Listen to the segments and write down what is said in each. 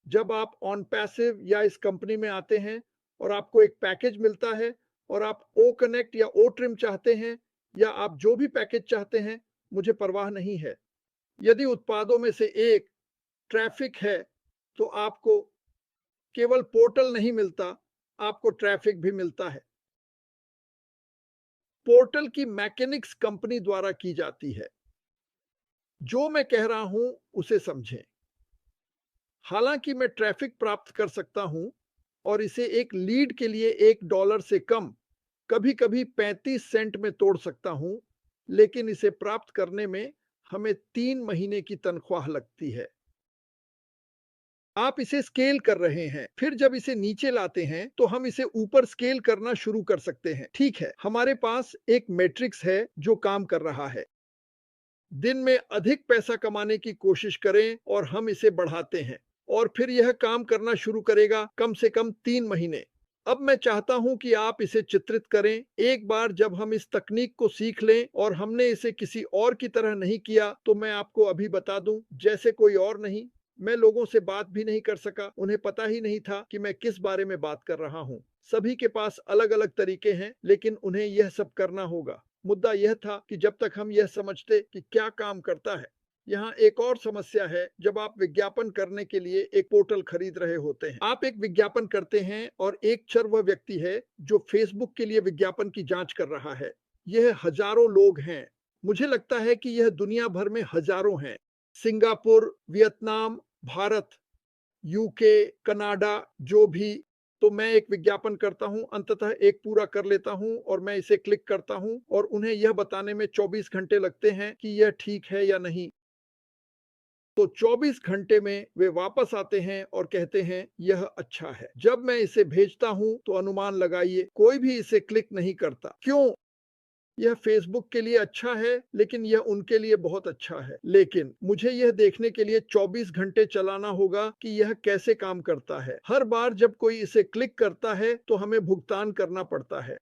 जब आप on passive या इस कंपनी में आते हैं और आपको एक पैकेज मिलता है और आप ओ कनेक्ट या ओ ट्रिम चाहते हैं या आप जो भी पैकेज चाहते हैं, मुझे परवाह नहीं है। यदि उत्पादों में से एक ट्रैफिक है, तो आपको केवल पोर्टल नहीं मिलता, आपको ट्रैफिक भी मिलता है। पोर्टल की मैकेनिक्स कंपनी द्वारा की जाती है। जो मैं कह रहा हूं उसे समझें। हालांकि मैं ट्रैफिक प्राप्त कर सकता हूं और इसे एक लीड के लिए $1 से कम, कभी कभी 35 सेंट में तोड़ सकता हूं, लेकिन इसे प्राप्त करने में हमें 3 महीने की तनख्वाह लगती है। आप इसे स्केल कर रहे हैं, फिर जब इसे नीचे लाते हैं तो हम इसे ऊपर स्केल करना शुरू कर सकते हैं। ठीक है, हमारे पास एक मैट्रिक्स है जो काम कर रहा है। दिन में अधिक पैसा कमाने की कोशिश करें और हम इसे बढ़ाते हैं और फिर यह काम करना शुरू करेगा कम से कम 3 महीने। अब मैं चाहता हूं कि आप इसे चित्रित करें। एक बार जब हम इस तकनीक को सीख लें और हमने इसे किसी और की तरह नहीं किया, तो मैं आपको अभी बता दूं, जैसे कोई और नहीं। मैं लोगों से बात भी नहीं कर सका, उन्हें पता ही नहीं था कि मैं किस बारे में बात कर रहा हूं। सभी के पास अलग अलग तरीके हैं, लेकिन उन्हें यह सब करना होगा। मुद्दा यह था कि जब तक हम यह समझते कि क्या काम करता है। यहाँ एक और समस्या है। जब आप विज्ञापन करने के लिए एक पोर्टल खरीद रहे होते हैं, आप एक विज्ञापन करते हैं और एक चर वह व्यक्ति है जो फेसबुक के लिए विज्ञापन की जांच कर रहा है। यह हजारों लोग हैं। मुझे लगता है कि यह दुनिया भर में हजारों हैं। Singapore, Vietnam, Bharat, UK, Canada, जो भी। तो मैं एक विज्ञापन करता हूं, अंततः एक पूरा कर लेता हूं और मैं इसे क्लिक करता हूं और उन्हें यह बताने में 24 घंटे लगते हैं कि यह ठीक है या नहीं। तो 24 घंटे में वे वापस आते हैं और कहते हैं यह अच्छा है। जब मैं इसे भेजता हूं तो अनुमान लगाइए, कोई भी इसे क्लिक नहीं करता। क्यों? यह फेसबुक के लिए अच्छा है, लेकिन यह उनके लिए बहुत अच्छा है। लेकिन मुझे यह देखने के लिए 24 घंटे चलाना होगा कि यह कैसे काम करता है। हर बार जब कोई इसे क्लिक करता है तो हमें भुगतान करना पड़ता है।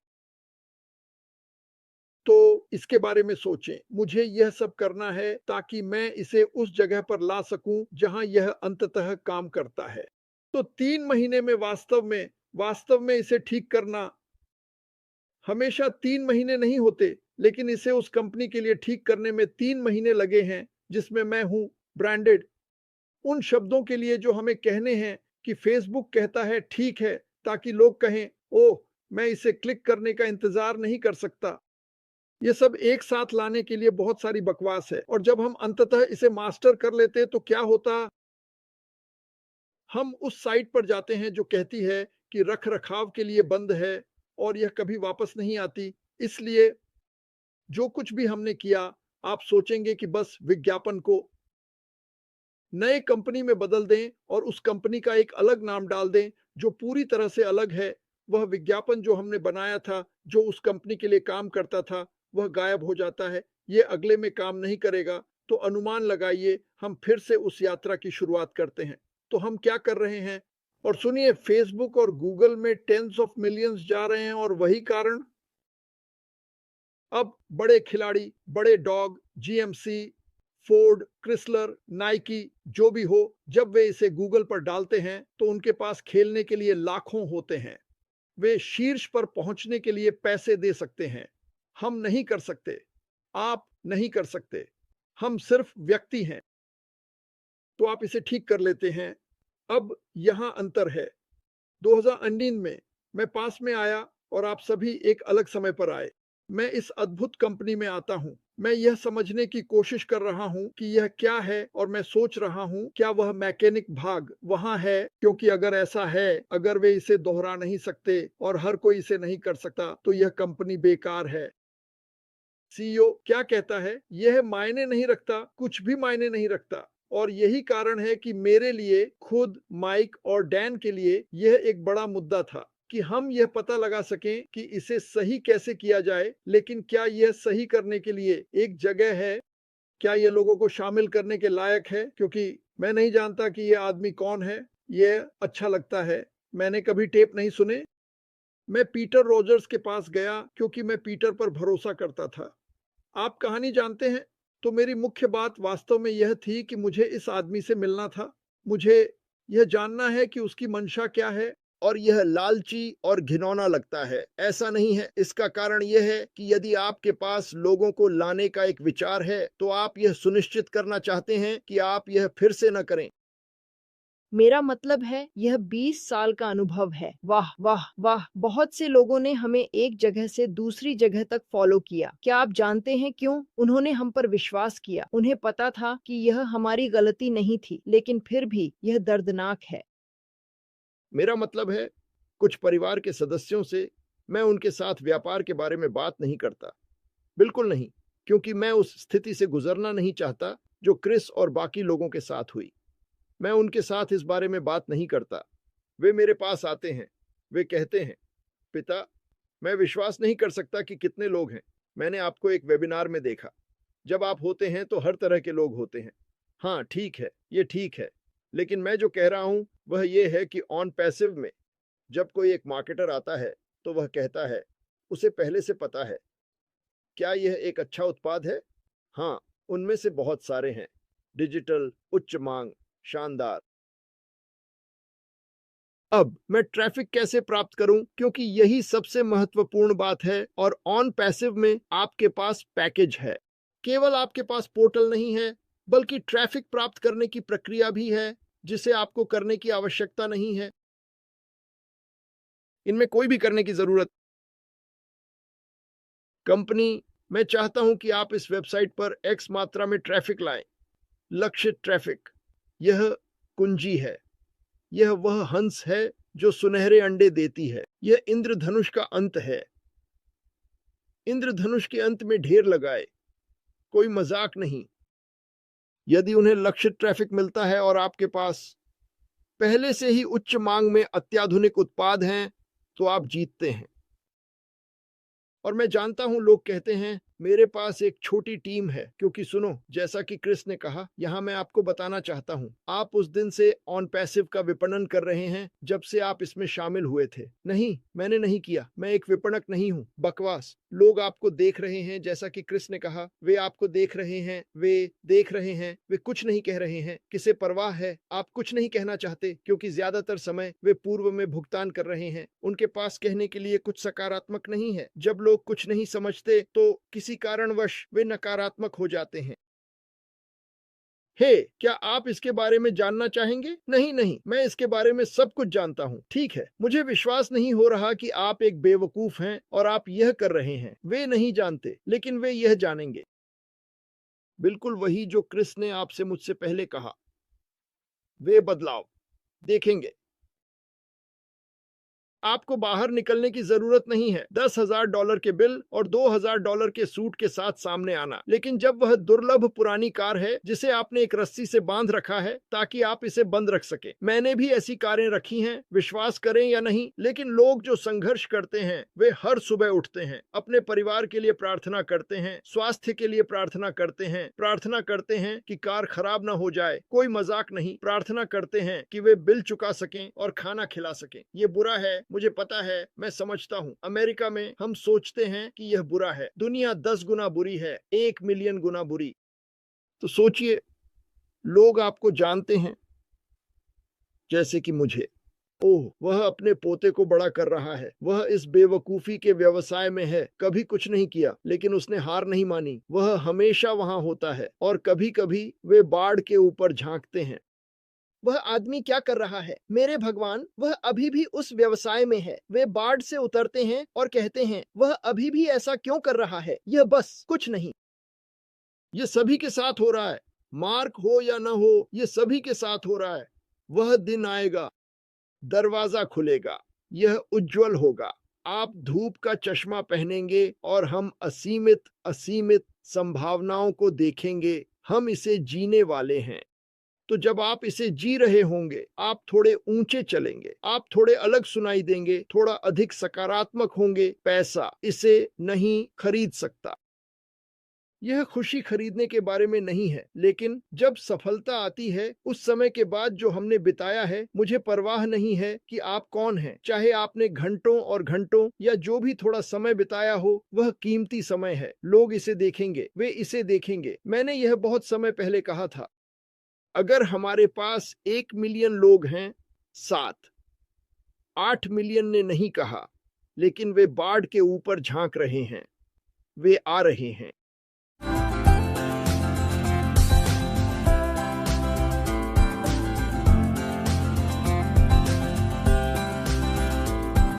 तो इसके बारे में सोचें। मुझे यह सब करना है ताकि मैं इसे उस जगह पर ला सकूं जहां यह अंततः काम करता है। तो 3 महीने में वास्तव में इसे ठीक करना हमेशा 3 महीने नहीं होते, लेकिन इसे उस कंपनी के लिए ठीक करने में 3 महीने लगे हैं जिसमें मैं हूं ब्रांडेड। उन शब्दों के लिए जो हमें कहने हैं कि फेसबुक कहता है ठीक है, ताकि लोग कहें ओह, मैं इसे क्लिक करने का इंतजार नहीं कर सकता। ये सब एक साथ लाने के लिए बहुत सारी बकवास है और जब हम अंततः इसे मास्टर कर लेते तो क्या होता। हम उस साइट पर जाते हैं जो कहती है कि रख रखाव के लिए बंद है और यह कभी वापस नहीं आती। इसलिए जो कुछ भी हमने किया, आप सोचेंगे कि बस विज्ञापन को नए कंपनी में बदल दें और उस कंपनी का एक अलग नाम डाल दें जो पूरी तरह से अलग है। वह विज्ञापन जो हमने बनाया था, जो उस कंपनी के लिए काम करता था, वह गायब हो जाता है। ये अगले में काम नहीं करेगा। तो अनुमान लगाइए, हम फिर से उस यात्रा की शुरुआत करते हैं। तो हम क्या कर रहे हैं? और सुनिए, फेसबुक और गूगल में टेंस ऑफ मिलियंस जा रहे हैं और वही कारण। अब बड़े खिलाड़ी, बड़े dog, GMC, Ford, Chrysler, Nike, जो भी हो, जब वे इसे गूगल पर डालते हैं तो उनके पास खेलने के लिए लाखों होते हैं। वे शीर्ष पर पहुंचने के लिए पैसे दे सकते हैं। हम नहीं कर सकते। आप नहीं कर सकते। हम सिर्फ व्यक्ति हैं। तो आप इसे ठीक कर लेते हैं। अब यहां अंतर है। 2019 में मैं पास में आया और आप सभी एक अलग समय पर आए। मैं इस अद्भुत कंपनी में आता हूं। मैं यह समझने की कोशिश कर रहा हूं कि यह क्या है और मैं सोच रहा हूं क्या वह मैकेनिक भाग वहां है, क्योंकि अगर ऐसा है, अगर वे इसे दोहरा नहीं सकते और हर कोई इसे नहीं कर सकता, तो यह कंपनी बेकार है। सीईओ क्या कहता है यह मायने नहीं रखता, कुछ भी मायने नहीं रखता। और यही कारण है कि मेरे लिए, खुद माइक और डैन के लिए, यह एक बड़ा मुद्दा था कि हम यह पता लगा सकें कि इसे सही कैसे किया जाए। लेकिन क्या यह सही करने के लिए एक जगह है? क्या यह लोगों को शामिल करने के लायक है? क्योंकि मैं नहीं जानता कि यह आदमी कौन है। यह अच्छा लगता है। मैंने कभी टेप नहीं सुने। मैं पीटर रोजर्स के पास गया क्योंकि मैं पीटर पर भरोसा करता था। आप कहानी जानते हैं। तो मेरी मुख्य बात वास्तव में यह थी कि मुझे इस आदमी से मिलना था। मुझे यह जानना है कि उसकी मंशा क्या है, और यह लालची और घिनौना लगता है। ऐसा नहीं है। इसका कारण यह है कि यदि आपके पास लोगों को लाने का एक विचार है, तो आप यह सुनिश्चित करना चाहते हैं कि आप यह फिर से न करें। मेरा मतलब है यह 20 साल का अनुभव है। वाह वाह वाह! बहुत से लोगों ने हमें एक जगह से दूसरी जगह तक फॉलो किया। क्या आप जानते हैं क्यों? उन्होंने हम पर विश्वास किया। उन्हें पता था कि यह हमारी गलती नहीं थी, लेकिन फिर भी यह दर्दनाक है। मेरा मतलब है, कुछ परिवार के सदस्यों से मैं उनके साथ व्यापार के बारे में बात नहीं करता। बिल्कुल नहीं, क्योंकि मैं उस स्थिति से गुजरना नहीं चाहता जो क्रिस और बाकी लोगों के साथ हुई। मैं उनके साथ इस बारे में बात नहीं करता। वे मेरे पास आते हैं। वे कहते हैं, पिता, मैं विश्वास नहीं कर सकता कि कितने लोग हैं। मैंने आपको एक वेबिनार में देखा। जब आप होते हैं तो हर तरह के लोग होते हैं। हाँ, ठीक है, ये ठीक है। लेकिन मैं जो कह रहा हूं वह ये है कि ऑन पैसिव में जब कोई एक मार्केटर आता है, तो वह कहता है, उसे पहले से पता है, क्या यह एक अच्छा उत्पाद है? हाँ, उनमें से बहुत सारे हैं। डिजिटल, उच्च मांग, शानदार। अब मैं ट्रैफिक कैसे प्राप्त करूं, क्योंकि यही सबसे महत्वपूर्ण बात है। और ऑन पैसिव में आपके पास पैकेज है। केवल आपके पास पोर्टल नहीं है, बल्कि ट्रैफिक प्राप्त करने की प्रक्रिया भी है, जिसे आपको करने की आवश्यकता नहीं है। इनमें कोई भी करने की जरूरत। कंपनी, मैं चाहता हूं कि आप इस वेबसाइट पर एक्स मात्रा में ट्रैफिक लाएं। लक्षित ट्रैफिक। यह कुंजी है। यह वह हंस है जो सुनहरे अंडे देती है। यह इंद्रधनुष का अंत है। इंद्रधनुष के अंत में ढेर लगाए। कोई मजाक नहीं। यदि उन्हें लक्षित ट्रैफिक मिलता है और आपके पास पहले से ही उच्च मांग में अत्याधुनिक उत्पाद हैं, तो आप जीतते हैं। और मैं जानता हूं लोग कहते हैं, मेरे पास एक छोटी टीम है, क्योंकि सुनो, जैसा कि क्रिस ने कहा, यहां मैं आपको बताना चाहता हूं, आप उस दिन से ऑन पैसिव का विपणन कर रहे हैं जब से आप इसमें शामिल हुए थे। नहीं, मैंने नहीं किया। मैं एक विपणक नहीं हूं। बकवास। लोग आपको देख रहे हैं, जैसा कि क्रिस ने कहा, वे आपको देख रहे हैं, वे देख रहे हैं, वे कुछ नहीं कह रहे हैं। किसे परवाह है? आप कुछ नहीं कहना चाहते, क्योंकि ज्यादातर समय वे पूर्व में भुगतान कर रहे हैं। उनके पास कहने के लिए कुछ सकारात्मक नहीं है। जब लोग कुछ नहीं समझते, तो किसी कारणवश वे नकारात्मक हो जाते हैं। हे, क्या आप इसके बारे में जानना चाहेंगे? नहीं नहीं, मैं इसके बारे में सब कुछ जानता हूँ। ठीक है, मुझे विश्वास नहीं हो रहा कि आप एक बेवकूफ हैं और आप यह कर रहे हैं। वे नहीं जानते, लेकिन वे यह जानेंगे। बिल्कुल वही जो क्रिस ने आपसे मुझसे पहले कहा। वे बदलाव देखेंगे। आपको बाहर निकलने की जरूरत नहीं है। $10,000 के बिल और $2,000 के सूट के साथ सामने आना। लेकिन जब वह दुर्लभ पुरानी कार है जिसे आपने एक रस्सी से बांध रखा है ताकि आप इसे बंद रख सके। मैंने भी ऐसी कारें रखी हैं, विश्वास करें या नहीं, लेकिन लोग जो संघर्ष करते हैं, वे हर सुबह उठते हैं, अपने परिवार के लिए प्रार्थना करते हैं, स्वास्थ्य के लिए प्रार्थना करते हैं कि कार खराब ना हो जाए। कोई मजाक नहीं। प्रार्थना करते हैं कि वे बिल चुका सकें और खाना खिला सकें। ये बुरा है, मुझे पता है, मैं समझता हूँ। अमेरिका में हम सोचते हैं कि यह बुरा है। दुनिया 10 गुना बुरी है, 1 मिलियन गुना बुरी। तो सोचिए, लोग आपको जानते हैं, जैसे कि मुझे। ओह, वह अपने पोते को बड़ा कर रहा है। वह इस बेवकूफी के व्यवसाय में है। कभी कुछ नहीं किया, लेकिन उसने हार नहीं मानी। वह हमेशा वहां होता है, और कभी कभी वे बाढ़ के ऊपर झांकते हैं। वह आदमी क्या कर रहा है? मेरे भगवान, वह अभी भी उस व्यवसाय में है। वे बाढ़ से उतरते हैं और कहते हैं, वह अभी भी ऐसा क्यों कर रहा है? यह बस कुछ नहीं। ये सभी के साथ हो रहा है। मार्क हो या न हो, ये सभी के साथ हो रहा है। वह दिन आएगा, दरवाजा खुलेगा, यह उज्जवल होगा। आप धूप का चश्मा पहनेंगे और हम असीमित असीमित संभावनाओं को देखेंगे। हम इसे जीने वाले हैं। तो जब आप इसे जी रहे होंगे, आप थोड़े ऊंचे चलेंगे, आप थोड़े अलग सुनाई देंगे, थोड़ा अधिक सकारात्मक होंगे। पैसा इसे नहीं खरीद सकता। यह खुशी खरीदने के बारे में नहीं है, लेकिन जब सफलता आती है, उस समय के बाद जो हमने बिताया है, मुझे परवाह नहीं है कि आप कौन हैं। चाहे आपने घंटों और घंटों या जो भी थोड़ा समय बिताया हो, वह कीमती समय है। लोग इसे देखेंगे, वे इसे देखेंगे। मैंने यह बहुत समय पहले कहा था। अगर हमारे पास 1 मिलियन लोग हैं, 7, 8 मिलियन ने नहीं कहा, लेकिन वे बाढ़ के ऊपर झांक रहे हैं, वे आ रहे हैं।